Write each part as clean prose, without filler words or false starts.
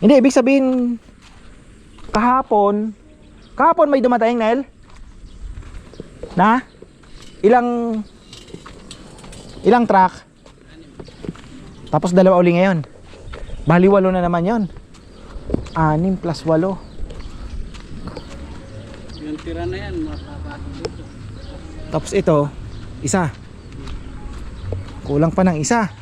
Hindi, ibig sabihin kahapon may dumating, Nel? Na? Ilang truck? Tapos dalawa uli ngayon. Bali 8 na naman yon. 6 plus 8. Yung tira na yan, mapapasok dito. Tapos ito, isa. Kulang pa ng isa.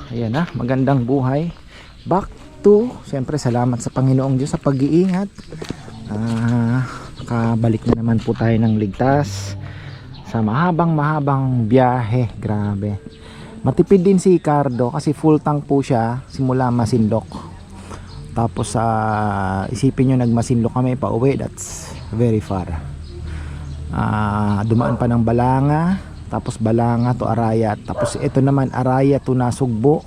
Ayan na, magandang buhay. Back to, siyempre salamat sa Panginoong Diyos sa pag-iingat. Nakabalik na naman po tayo ng ligtas sa mahabang biyahe. Grabe. Matipid din si Ricardo kasi full tank po siya simula Masinloc. Tapos isipin nyo, nagmasinloc kami pa uwi, that's very far. Dumaan pa ng Balanga, tapos Balanga to Arayat, tapos ito naman Arayat to Nasugbo,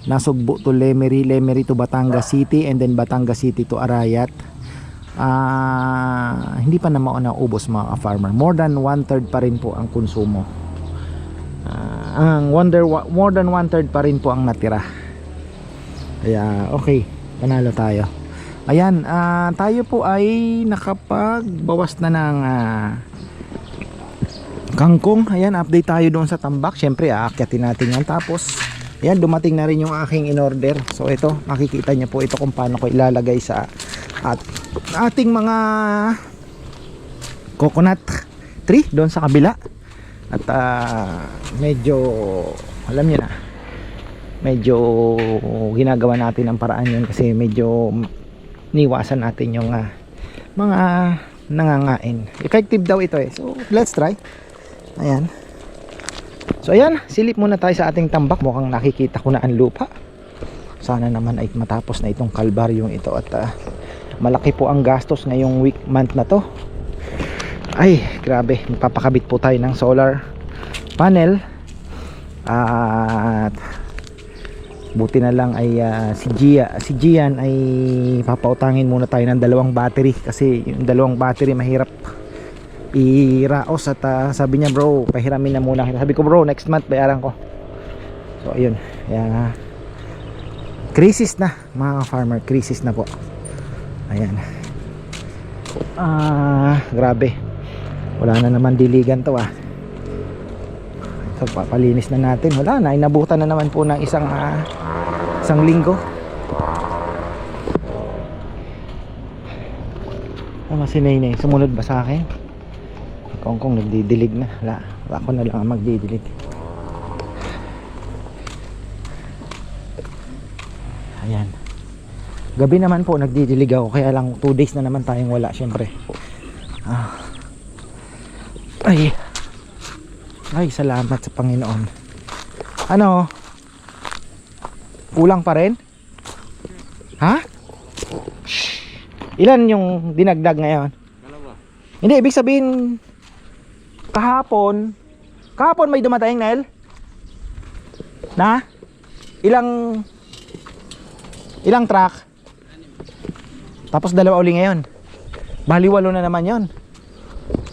Nasugbo to Lemery, Lemery to Batangas City, and then Batangas City to Arayat. Hindi pa naman naubos mga farmer. More than 1/3 pa rin po ang konsumo. More than 1/3 pa rin po ang natira. Kaya okay, panalo tayo. Ayan, tayo po ay nakapagbawas na ng kangkong. Ayan, update tayo doon sa tambak. Syempre aakyatin natin yan. Tapos ayan, dumating na rin yung aking in-order. So ito, makikita niyo po ito kung paano ko ilalagay sa ating mga coconut tree doon sa kabila. At medyo, alam niyo na, medyo ginagawa natin ang paraan yun kasi medyo niwasan natin yung mga nangangain. Effective daw ito eh. So let's try. Ayan. So ayan, silip muna tayo sa ating tambak. Mukhang nakikita ko na ang lupa. Sana naman ay matapos na itong kalbaryong ito. At malaki po ang gastos ngayong month na to. Ay, grabe. Magpapakabit po tayo ng solar panel. At buti na lang ay si Gian ay papautangin muna tayo ng 2 battery. Kasi yung 2 battery mahirap iraos. At sabi niya, bro, pahiramin na muna kita. Sabi ko, bro, next month bayaran ko. So ayun, ayan. Crisis na mga farmer, crisis na po. Ayan. Grabe. Wala na naman diligan to So papalinis na natin. Wala na, inabutan na naman po ng isang linggo. Si Nainay, sumunod ba sa akin? Kongkong nagdidilig na. Wala ko na lang ang magdidilig. Ayan. Gabi naman po nagdidilig ako, kaya lang 2 days na naman tayong wala syempre. Ay, salamat sa Panginoon. Ano? Kulang pa rin? Ha? Ilan yung dinagdag ngayon? 2. Hindi, ibig sabihin kahapon may dumating, Nel? Na? Ilang truck? Tapos 2 uli ngayon. Bali 8 na naman yon.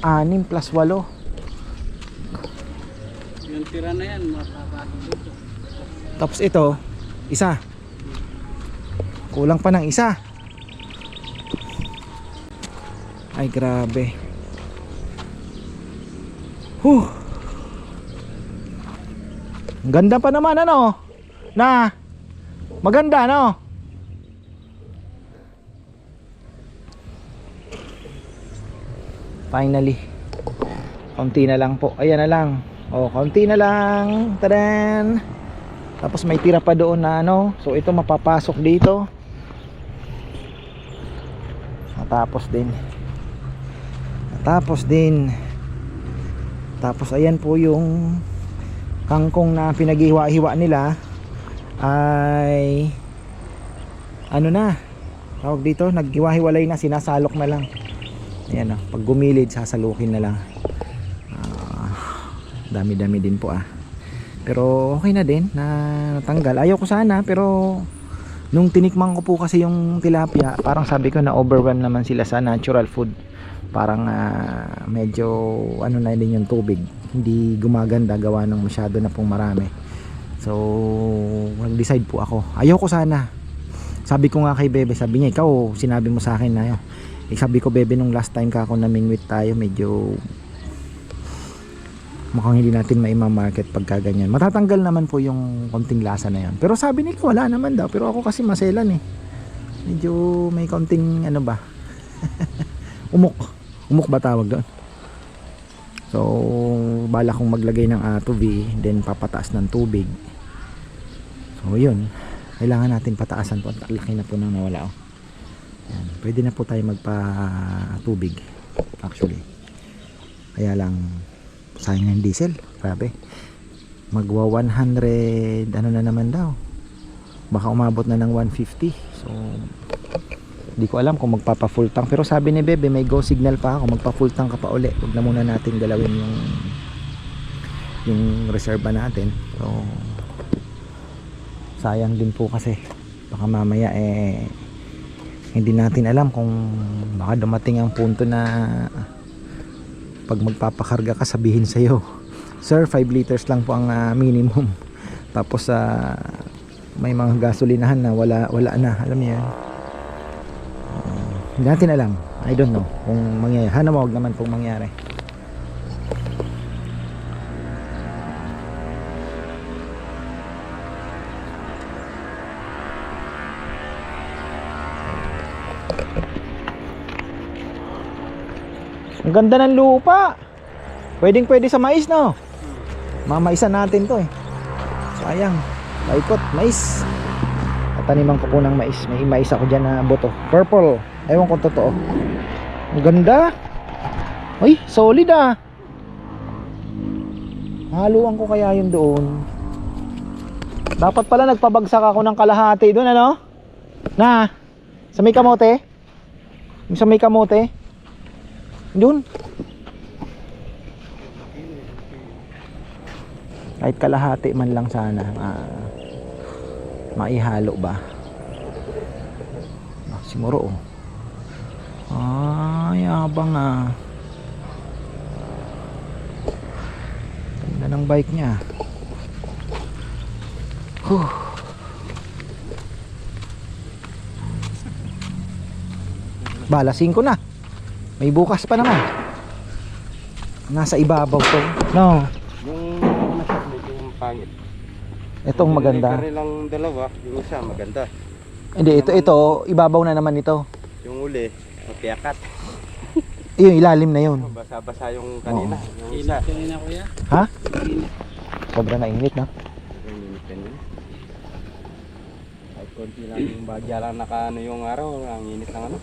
6 plus 8. Yung tira na yan, mapapasok dito. Tapos ito, isa. Kulang pa ng isa. Ay, grabe. Ang ganda pa naman, ano? Na? Maganda, no? Finally. Konti na lang po. Ayan na lang. Konti na lang. Tadan. Tapos may tira pa doon na ano. So ito mapapasok dito. Tapos din. Tapos ayan po yung kangkong na pinaghiwa-hiwa nila ay ano na, tawag dito, naghiwa-hiwalay na, sinasalok na lang. Ayan, pag gumilid sasalukin na lang. Dami-dami din po Pero okay na din na natanggal. Ayaw ko sana pero Nung tinikman ko po kasi yung tilapia, parang sabi ko na overwhelm naman sila sa natural food. Parang medyo ano na din yung tubig, hindi gumaganda gawa ng masyado na pong marami. So nag-decide po ako, ayoko sana. Sabi ko nga kay Bebe, sabi niya ikaw sinabi mo sa akin na yun. Sabi ko Bebe, nung last time ka ako namingwit tayo, medyo mukhang hindi natin maimamarket pagka ganyan. Matatanggal naman po yung konting lasa na yun. Pero sabi nila wala naman daw, pero ako kasi maselan eh, medyo may konting ano ba umok ba tawag doon. So bala kong maglagay ng tubi, then papataas ng tubig. So yun, kailangan natin pataasan po. Ang laki na po nang nawala. Yan. Pwede na po tayo magpa-tubig actually. Kaya lang sayang ng diesel. Grabe. Magwa 100 ano na naman daw. Baka umabot na ng 150. So di ko alam kung magpapa full tank. Pero sabi ni Bebe may go signal pa ako. Magpa full tank ka pa uli. Huwag na muna natin galawin yung reserva natin. So sayang din po kasi baka mamaya hindi natin alam kung baka dumating ang punto na pag magpapakarga ka sabihin sa'yo, sir 5 liters lang po ang minimum, tapos may mga gasolinahan na wala na, alam niyo yan. Hindi natin alam, I don't know kung mangyayari. Hana wag naman pong mangyari. Ang ganda ng lupa. Pwedeng pwede sa mais, no? Mamaisan natin to eh. Sayang. Paikot, mais. Tataniman ko po ng mais. May mais ako dyan na boto. Purple. Ewan kung totoo. Ang ganda. Uy, solid ah. Haluan ko kaya yun doon. Dapat pala nagpabagsak ako ng kalahati doon, ano? Na? Sa may kamote? Yung sa may kamote? Doon. Kahit kalahati man lang sana maihalo ba. Siguro yabang ganda ng bike niya. Balasing ko na. May bukas pa naman. Nasa ibabaw to. No. Yung masakit, yung pangit. Itong maganda. Yung kanilang dalawa, yung isa maganda. Hindi, ito ibabaw na naman ito. Yung uli, magkiyakat. Yung ilalim na yun. Basa-basa yung kanina. Yung isa. Init kanina kuya. Ha? Sobra na init, no? Yung init kanina. Kahit konti lang yung bagya lang naka yung araw, ang init ng ano.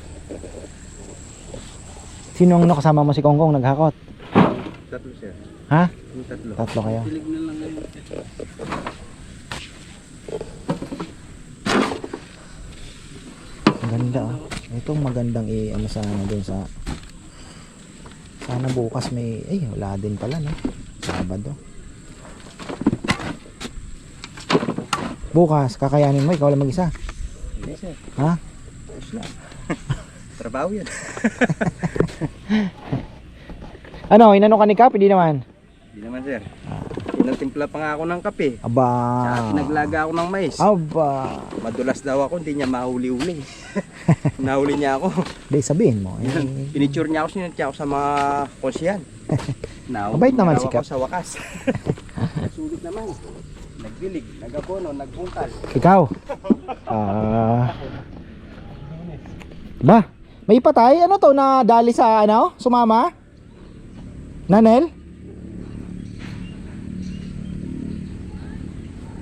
Sino ang kasama mo si Konggong naghakot? Tatlo siya. Ha? Yung tatlo. Tatlo kayo. Tilig na lang ngayon. Ang ganda oh. Itong magandang ano sana dun sa sana bukas may wala din pala no. Sabado. Bukas kakayanin mo ikaw lang mag-isa. Hindi sir. Ha? Ayos lang. Trabaho yan. Ano, inano ka ni Kap? Hindi naman. Hindi naman sir. Pinatimpla pa nga ako ng kape. Aba. Tsaka pinaglaga ako ng mais. Aba. Madulas daw ako, hindi niya mahuli-uli. Nahuli niya ako. Di sabihin mo. Pinicture niya ako, sinunod ako sa mga konsiyan. Mabait naman si Kap. Sa wakas. Sulit naman. Nagbilig, nagabono, nagbungkal. Ikaw. Ba, may patay ano to na dali sa ano? Sumama? Nanel?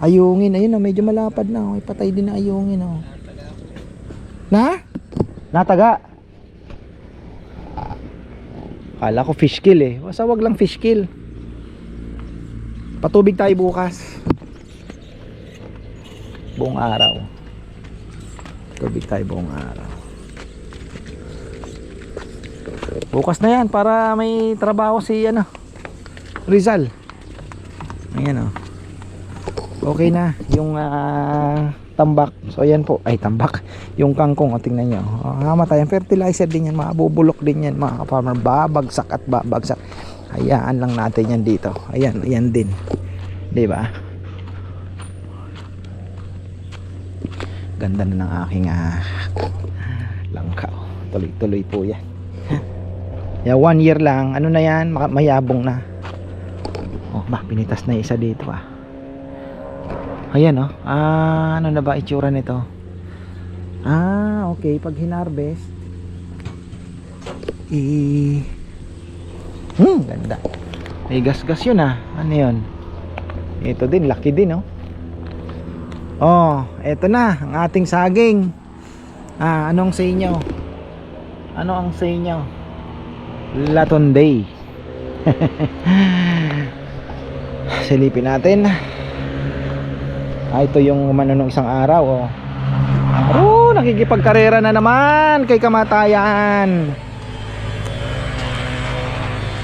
Ayungin, ayun oh, medyo malapad na. May patay din na ayungin oh. Na? Nataga. Kala ko fish kill eh. Basta wag lang fish kill. Patubig tayo bukas. Buong araw. Tubig tayo buong araw. Bukas na yan para may trabaho si ano Rizal. Ayan oh. Okay na yung tambak. So ayan po, ay tambak. Yung kangkong, o tingnan nyo. Mamatayan, fertilizer din yan, mabubulok din yan mga ka-farmer. Babagsak at babagsak. Hayaan lang natin yan dito. Ayan, ayan din. Diba? Ganda na ng aking langkaw. Tuloy-tuloy po yan. Yeah, 1 year lang. Ano na yan? Mayabong na. Oh, pinitas na isa dito Ayan ano na ba itsura nito? Okay. Pag hinarvest ganda. May gas-gas yun Ano yun? Ito din, laki din eto na ang ating saging. Anong sa inyo? Ano ang sa inyo? Latonday. Silipin natin. Ito yung umano nung isang araw nakikipagkarera na naman kay kamatayan.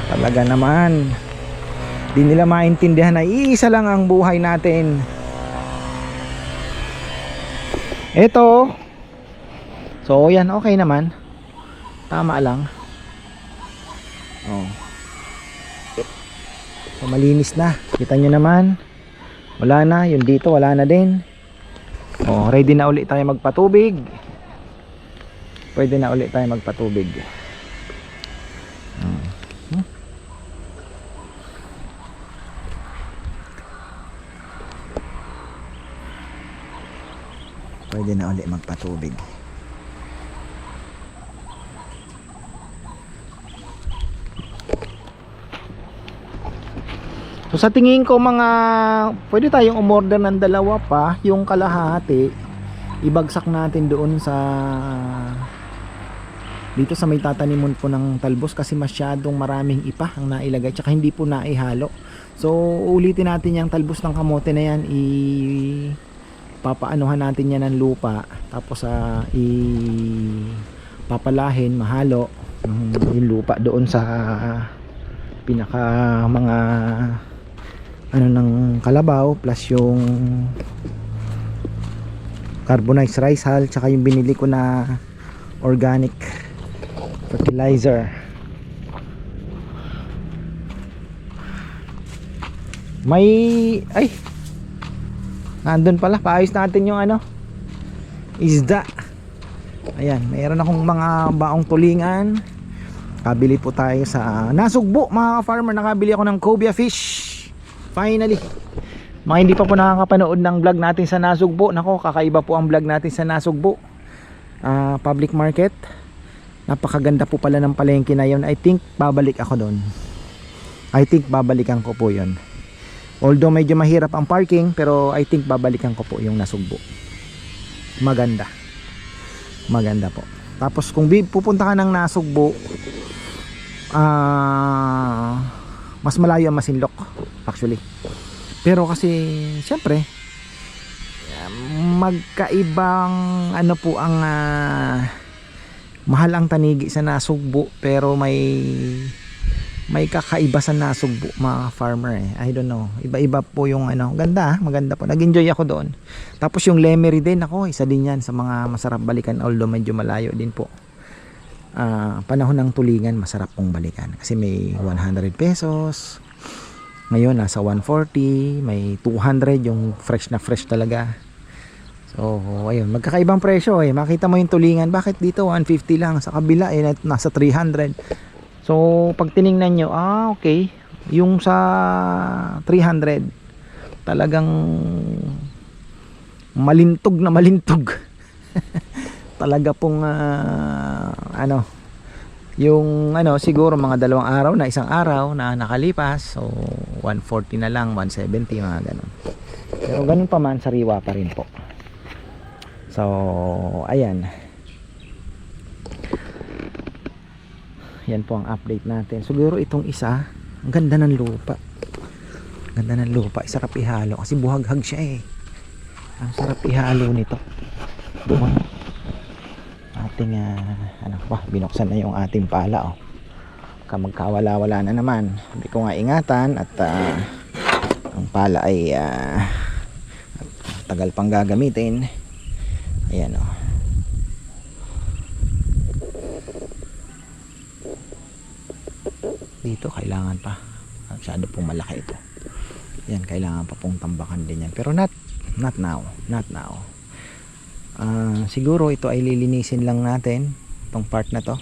Talaga naman. Di nila maintindihan na iisa lang ang buhay natin. Ito. So yan, okay naman. Tama lang. So malinis na. Kita nyo naman. Wala na. Yung dito wala na din. Ready na ulit tayo magpatubig. Pwede na ulit tayo magpatubig. Pwede na ulit magpatubig. So sa tingin ko pwede tayong umorder ng dalawa pa. Yung kalahati ibagsak natin doon dito sa may tatanimun po ng talbos, kasi masyadong maraming ipa ang nailagay, tsaka hindi po naihalo. So ulitin natin yung talbos ng kamote na yan, papaanuhan natin yan ng lupa, tapos papalahin, mahalo yung lupa doon sa pinaka mga ng kalabaw, plus yung carbonized rice hull, tsaka yung binili ko na organic fertilizer. Nandun pala, paayos natin yung isda. Ayan, mayroon akong mga baong tulingan. Kabili po tayo sa Nasugbo mga ka-farmer. Nakabili ako ng cobia fish. Finally. Mga hindi pa po nakakapanood ng vlog natin sa Nasugbo, nako, kakaiba po ang vlog natin sa Nasugbo. Public market. Napakaganda po pala ng palengke na yun. I think babalik ako doon. Babalikan ko po yun. Although medyo mahirap ang parking, pero I think babalikan ko po yung Nasugbo. Maganda po. Tapos kung pupunta ka ng Nasugbo, mas malayo ang Masinloc actually. Pero kasi syempre magkaibang po ang mahal ang tanigi sa Nasugbo, pero may kakaiba sa Nasugbo mga farmer I don't know, iba-iba po yung ganda maganda po, nag-enjoy ako doon. Tapos yung Lemery din, ako isa din yan sa mga masarap balikan, although medyo malayo din po. Panahon ng tulingan masarap pong balikan kasi may 100 pesos, ngayon nasa 140, may 200 yung fresh na fresh talaga. So ayun, magkakaibang presyo makita mo yung tulingan, bakit dito 150 lang, sa kabila nasa 300. So pag tiningnan nyo, okay, yung sa 300 talagang malintog na malintog. Talaga pong yung siguro mga 2 araw na, 1 araw na nakalipas, so 140 na lang, 170 mga ganun. Pero ganun pa man, sariwa pa rin po. So ayan, yan po ang update natin. Siguro itong isa, ang ganda ng lupa, sarap ihalo kasi buhaghag siya ang sarap ihalo nito. Doon ating binuksan na yung ating pala magkawala-wala na naman. Hindi ko nga ingatan at ang pala ay tagal pang gagamitin. Ayan oh. Dito kailangan pa, masyado pong malaki ito. Yan, kailangan pa pong tambakan din yan, pero not now. Siguro ito ay lilinisin lang natin itong part na to.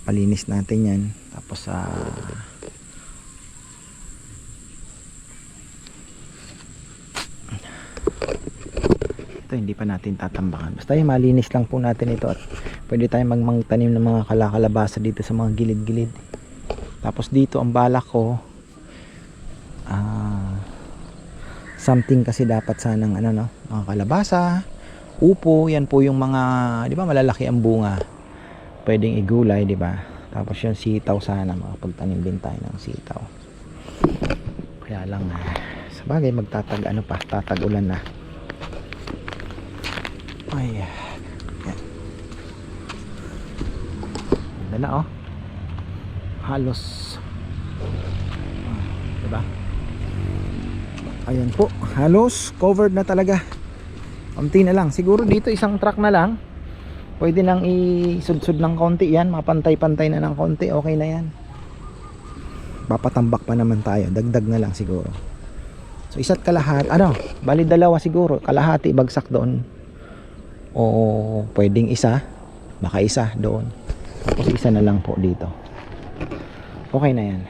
Palinis natin yan, tapos ito hindi pa natin tatambakan, basta yung malinis lang po natin ito, at pwede tayong magtanim ng mga kalakalabasa dito sa mga gilid-gilid. Tapos dito ang balak ko, something kasi dapat sanang mga kalabasa, upo, yan po yung mga, di ba malalaki ang bunga, pwedeng igulay, di ba? Tapos yung sitaw, sana makapagtanim din tayo ng sitaw. Kaya lang sa bagay tatag-ulan na. Ay, yan. Ganda na oh. Halos diba? Ayan po, halos covered na talaga. Konti na lang, siguro dito isang truck na lang, pwede nang isudsud ng konti yan, mapantay-pantay na ng konti, okay na yan. Papatambak pa naman tayo, dagdag na lang siguro. So isa't kalahati, bali dalawa siguro, kalahati bagsak doon, o pwedeng isa, baka isa doon, tapos isa na lang po dito. Okay na yan.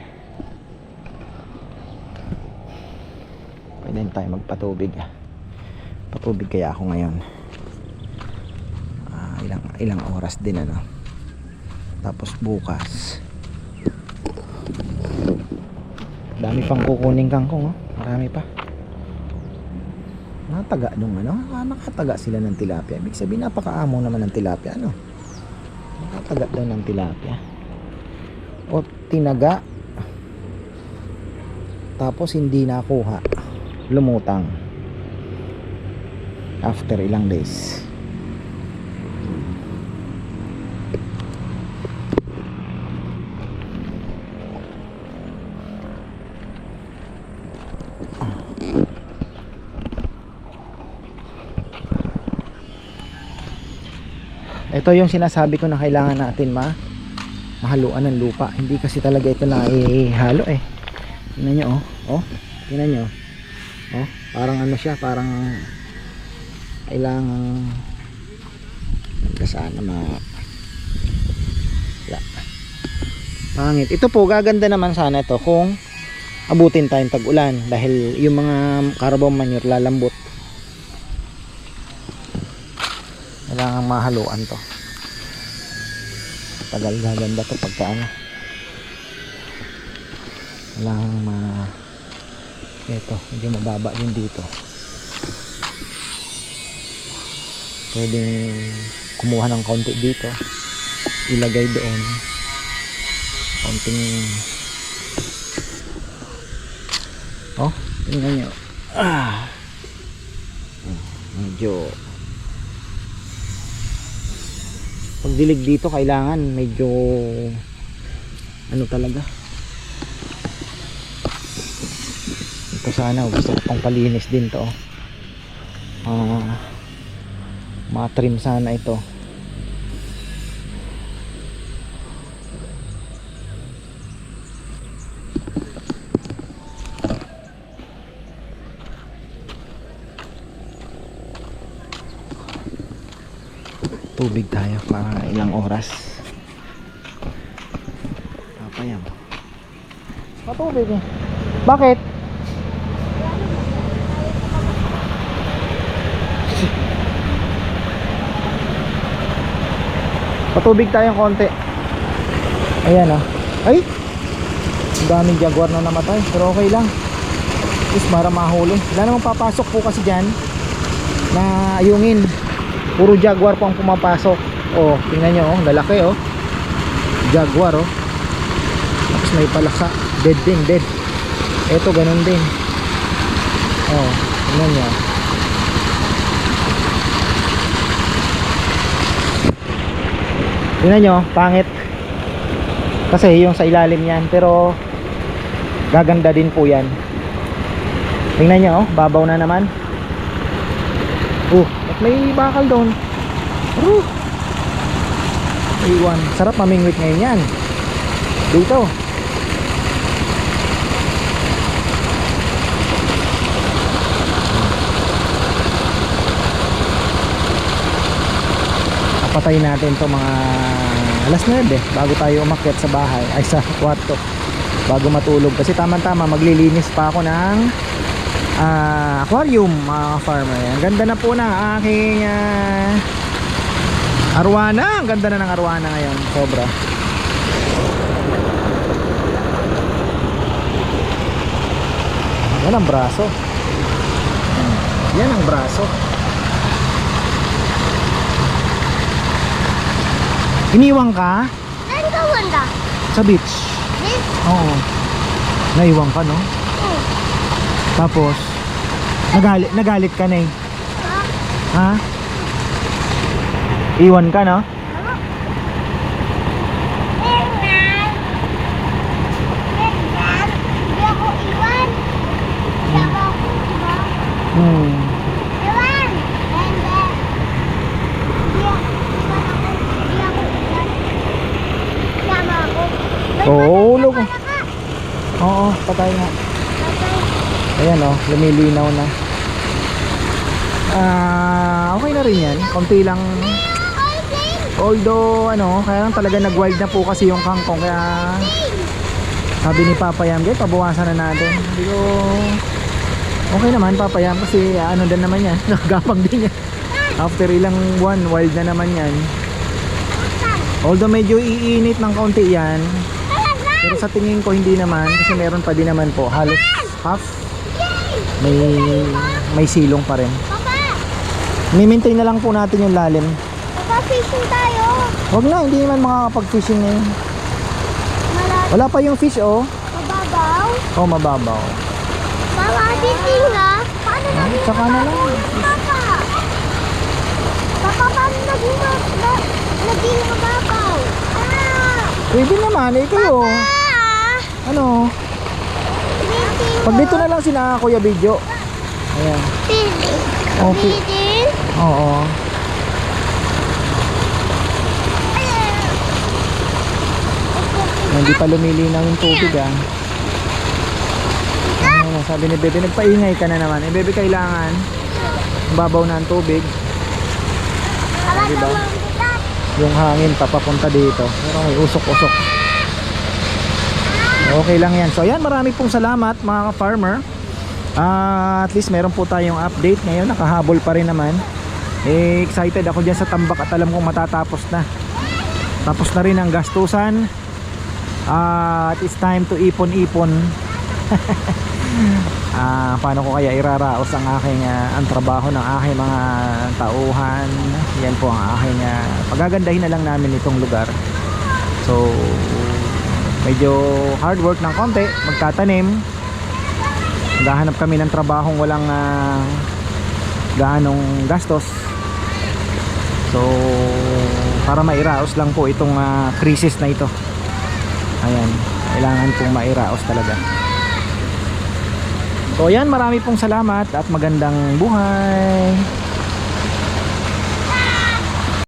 Pwede na tayo magpatubig. Patubig kaya ako ngayon. Ilang oras din tapos bukas. Dami pang kukunin kangkong marami pa. Nakataga nung nakataga sila ng tilapia. Ibig sabihin napakaamo naman ng tilapia nakataga daw ng tilapia o tinaga, tapos hindi nakuha, lumutang after ilang days. Ito yung sinasabi ko na kailangan natin mahaluan ng lupa. Hindi kasi talaga ito na ihalo Tingnan nyo tingnan nyo parang siya, parang kailangan sana pangit. Ito po, gaganda naman sana ito kung abutin tayong tag-ulan, dahil yung mga carabao manure lalambot. Kailangan mahaluan to. Tagal gaganda to pagka kailangan ito, medyo mababa din dito. Pwedeng kumuha ng konti dito, ilagay doon, konting tingnan nyo, medyo pagdilig dito kailangan medyo talaga. Ito sana gusto ko pang palinis din to. Matrim sana ito. Tubig tayo para ilang oras. Papayam. Patubig Bakit? Patubig tayong konti. Ayan Ay! Ang daming jaguar na namatay. Pero okay lang. Is para mahuli. Wala namang papasok po kasi dyan na ayungin. Puro jaguar po ang pumapasok. Tingnan nyo lalaki jaguar tapos may palaka, dead din, dead. Eto ganun din. Tingnan nyo. Tingnan nyo, pangit kasi yung sa ilalim yan, pero gaganda din po yan. Tingnan nyo babaw na naman. may bakal doon. Woo! Iwan. Sarap mamingwit ngayon yan. Dito. Patayin natin to mga alas 9 bago tayo umakyat sa bahay ay sa kwarto bago matulog kasi tamang-tama maglilinis pa ako ng aquarium mga farmer. Ang ganda na po ng aking arwana. Ang ganda na ng arwana ngayon, sobra. Yan ang braso. Yan ang braso. Iniwang ka? Saan ka banda? Sa beach. This? Oo. Naiwang ka, no? Oh. Tapos, nagalit ka na eh. Ha? Iwan ka, no? Tingnan! Tingnan! Hindi ako iwan! Sama ako, diba? Hmm. Iwan! Hindi! Hindi ako iwan. Sama ako. Oo, look. Wala ka! Oo, patay nga. Patay. Ayan, oh, lumilinaw na. Okay na rin yan. Konti lang. Although, kaya lang talaga nag-wild na po kasi yung kangkong. Kaya, sabi ni Papa Yam, pabawasan na natin. Hindi ko, okay naman Papa Yam kasi din naman yan. Nakagapang din yan. After ilang buwan, wild na naman yan. Although medyo iinit ng kaunti yan, pero sa tingin ko hindi naman kasi meron pa din naman po halos half may silong pa rin. Papa! I-maintain na lang po natin yung lalim. Papa, fishing tayo! Wag na, hindi naman makakapag-fishing ngayon. Malalim. Wala pa yung fish, oh. Mababaw? Oh, mababaw. Papa, titing nga? Paano naging Tsaka na lang. Papa? Papa, paano naging mababaw? Pwede naman, eh kayo. Ano? Pag dito na lang sina Kuya Video. Ayan. Okay. Oo. Hindi pa lumilinaw yung tubig, ah. Ano, sabi ni Bebe, nagpaingay ka na naman. Eh, Bebe, kailangan babaw na ang tubig. Diba? Yung hangin papapunta dito. Pero may usok-usok. Okay lang yan. So, ayan, marami pong salamat mga ka-farmer. At least meron po tayong update ngayon. Nakahabol pa rin naman. Excited ako dyan sa tambak at alam kong matatapos na. Tapos na rin ang gastusan. At it's time to ipon-ipon. Paano ko kaya iraraos ang aking ang trabaho ng aking mga tauhan. Yan po ang aking pagagandahin na lang namin itong lugar. So medyo hard work ng konti, magtatanim. Maghahanap kami ng trabahong walang gaanong gastos. So para mairaos lang po itong krisis na ito. Ayan, kailangan pong mairaos talaga. So yan, marami pong salamat at magandang buhay.